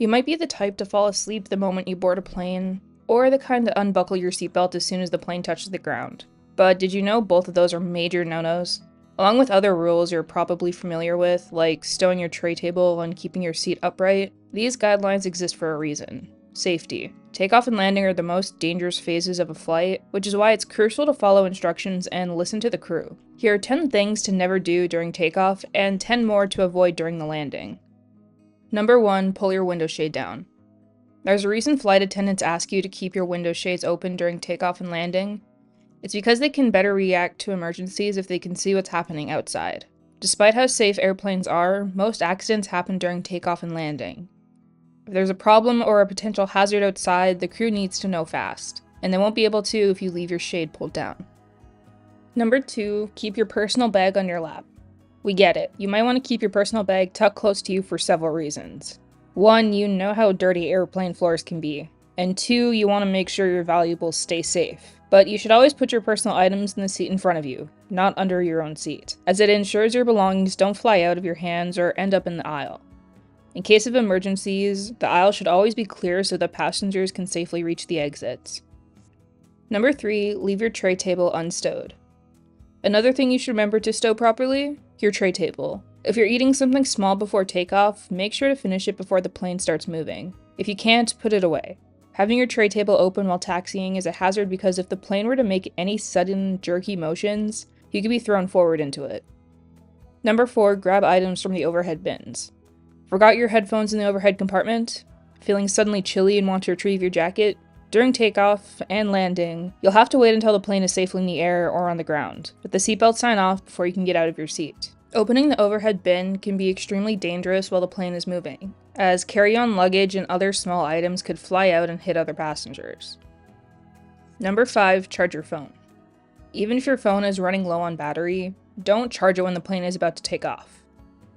You might be the type to fall asleep the moment you board a plane, or the kind to unbuckle your seatbelt as soon as the plane touches the ground. But did you know both of those are major no-nos? Along with other rules you're probably familiar with, like stowing your tray table and keeping your seat upright, these guidelines exist for a reason. Safety. Takeoff and landing are the most dangerous phases of a flight, which is why it's crucial to follow instructions and listen to the crew. Here are 10 things to never do during takeoff, and 10 more to avoid during the landing. Number 1, pull your window shade down. There's a reason flight attendants ask you to keep your window shades open during takeoff and landing. It's because they can better react to emergencies if they can see what's happening outside. Despite how safe airplanes are, most accidents happen during takeoff and landing. If there's a problem or a potential hazard outside, the crew needs to know fast, and they won't be able to if you leave your shade pulled down. Number 2, keep your personal bag on your lap. We get it, you might want to keep your personal bag tucked close to you for several reasons. 1, you know how dirty airplane floors can be, and 2, you want to make sure your valuables stay safe. But you should always put your personal items in the seat in front of you, not under your own seat, as it ensures your belongings don't fly out of your hands or end up in the aisle. In case of emergencies, the aisle should always be clear so that passengers can safely reach the exits. Number 3, leave your tray table unstowed. Another thing you should remember to stow properly? Your tray table. If you're eating something small before takeoff, make sure to finish it before the plane starts moving. If you can't, put it away. Having your tray table open while taxiing is a hazard because if the plane were to make any sudden, jerky motions, you could be thrown forward into it. Number 4, grab items from the overhead bins. Forgot your headphones in the overhead compartment? Feeling suddenly chilly and want to retrieve your jacket? During takeoff and landing, you'll have to wait until the plane is safely in the air or on the ground, with the seatbelt sign off before you can get out of your seat. Opening the overhead bin can be extremely dangerous while the plane is moving, as carry-on luggage and other small items could fly out and hit other passengers. Number 5, charge your phone. Even if your phone is running low on battery, don't charge it when the plane is about to take off.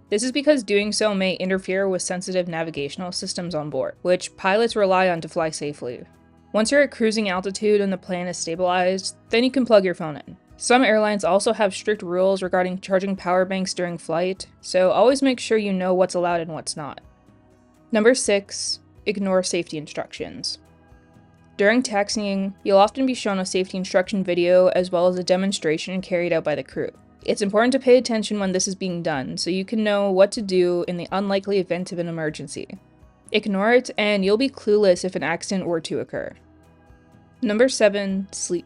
This is because doing so may interfere with sensitive navigational systems on board, which pilots rely on to fly safely. Once you're at cruising altitude and the plane is stabilized, then you can plug your phone in. Some airlines also have strict rules regarding charging power banks during flight, so always make sure you know what's allowed and what's not. Number 6, ignore safety instructions. During taxiing, you'll often be shown a safety instruction video as well as a demonstration carried out by the crew. It's important to pay attention when this is being done so you can know what to do in the unlikely event of an emergency. Ignore it and you'll be clueless if an accident were to occur. Number 7, sleep.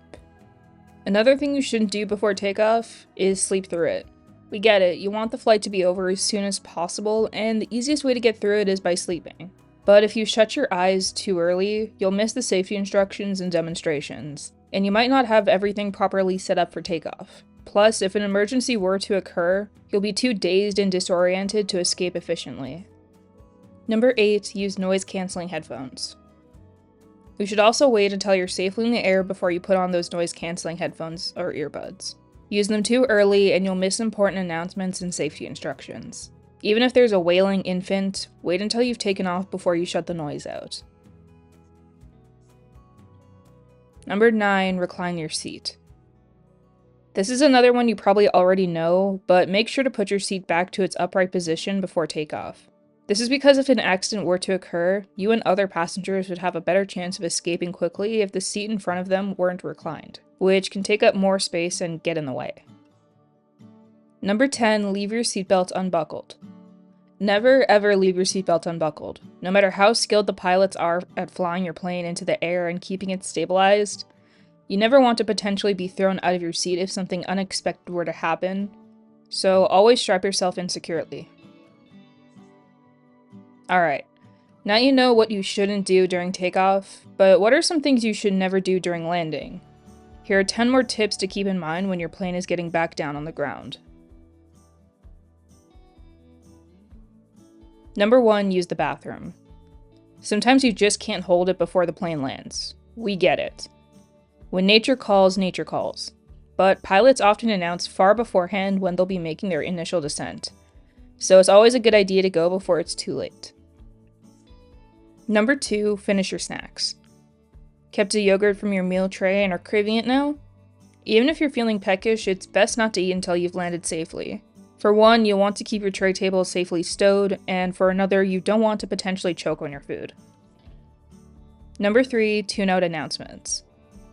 Another thing you shouldn't do before takeoff is sleep through it. We get it, you want the flight to be over as soon as possible, and the easiest way to get through it is by sleeping. But if you shut your eyes too early, you'll miss the safety instructions and demonstrations, and you might not have everything properly set up for takeoff. Plus, if an emergency were to occur, you'll be too dazed and disoriented to escape efficiently. Number 8, use noise-canceling headphones. You should also wait until you're safely in the air before you put on those noise-canceling headphones or earbuds. Use them too early and you'll miss important announcements and safety instructions. Even if there's a wailing infant, wait until you've taken off before you shut the noise out. Number 9, recline your seat. This is another one you probably already know, but make sure to put your seat back to its upright position before takeoff. This is because if an accident were to occur, you and other passengers would have a better chance of escaping quickly if the seat in front of them weren't reclined, which can take up more space and get in the way. Number 10, leave your seatbelt unbuckled. Never ever leave your seatbelt unbuckled. No matter how skilled the pilots are at flying your plane into the air and keeping it stabilized, you never want to potentially be thrown out of your seat if something unexpected were to happen, so always strap yourself in securely. Alright, now you know what you shouldn't do during takeoff, but what are some things you should never do during landing? Here are 10 more tips to keep in mind when your plane is getting back down on the ground. Number 1, use the bathroom. Sometimes you just can't hold it before the plane lands. We get it. When nature calls, nature calls. But pilots often announce far beforehand when they'll be making their initial descent, so it's always a good idea to go before it's too late. Number 2, finish your snacks. Kept a yogurt from your meal tray and are craving it now? Even if you're feeling peckish, it's best not to eat until you've landed safely. For one, you'll want to keep your tray table safely stowed, and for another, you don't want to potentially choke on your food. Number 3, tune out announcements.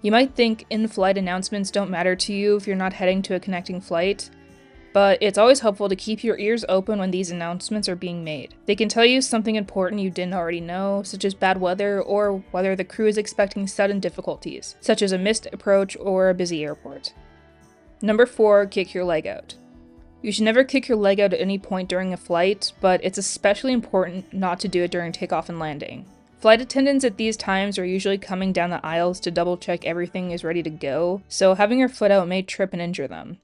You might think in-flight announcements don't matter to you if you're not heading to a connecting flight, but it's always helpful to keep your ears open when these announcements are being made. They can tell you something important you didn't already know, such as bad weather or whether the crew is expecting sudden difficulties, such as a missed approach or a busy airport. Number 4, kick your leg out. You should never kick your leg out at any point during a flight, but it's especially important not to do it during takeoff and landing. Flight attendants at these times are usually coming down the aisles to double check everything is ready to go, so having your foot out may trip and injure them.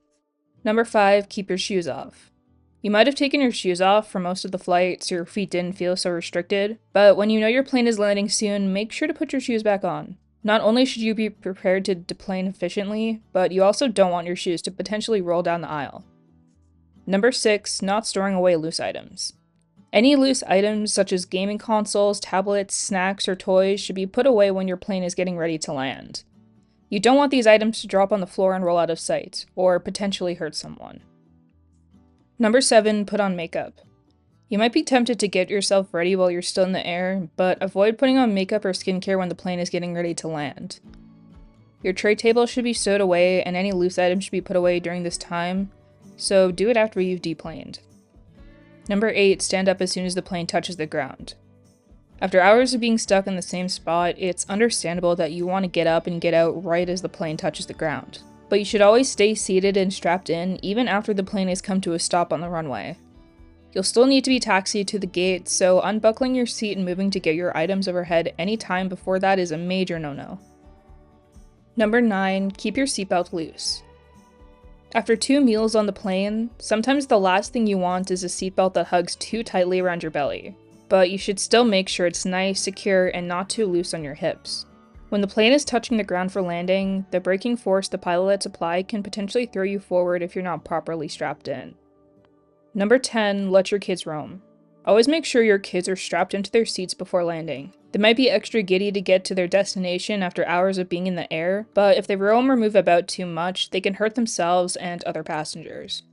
Number 5, keep your shoes off. You might have taken your shoes off for most of the flight so your feet didn't feel so restricted, but when you know your plane is landing soon, make sure to put your shoes back on. Not only should you be prepared to deplane efficiently, but you also don't want your shoes to potentially roll down the aisle. Number 6, not storing away loose items. Any loose items such as gaming consoles, tablets, snacks, or toys should be put away when your plane is getting ready to land. You don't want these items to drop on the floor and roll out of sight, or potentially hurt someone. Number 7, put on makeup. You might be tempted to get yourself ready while you're still in the air, but avoid putting on makeup or skincare when the plane is getting ready to land. Your tray table should be stowed away and any loose items should be put away during this time, so do it after you've deplaned. Number 8, stand up as soon as the plane touches the ground. After hours of being stuck in the same spot, it's understandable that you want to get up and get out right as the plane touches the ground. But you should always stay seated and strapped in even after the plane has come to a stop on the runway. You'll still need to be taxied to the gate, so unbuckling your seat and moving to get your items overhead any time before that is a major no-no. Number 9, keep your seatbelt loose. After 2 meals on the plane, sometimes the last thing you want is a seatbelt that hugs too tightly around your belly, but you should still make sure it's nice, secure, and not too loose on your hips. When the plane is touching the ground for landing, the braking force the pilot lets apply can potentially throw you forward if you're not properly strapped in. Number 10, let your kids roam. Always make sure your kids are strapped into their seats before landing. They might be extra giddy to get to their destination after hours of being in the air, but if they roam or move about too much, they can hurt themselves and other passengers.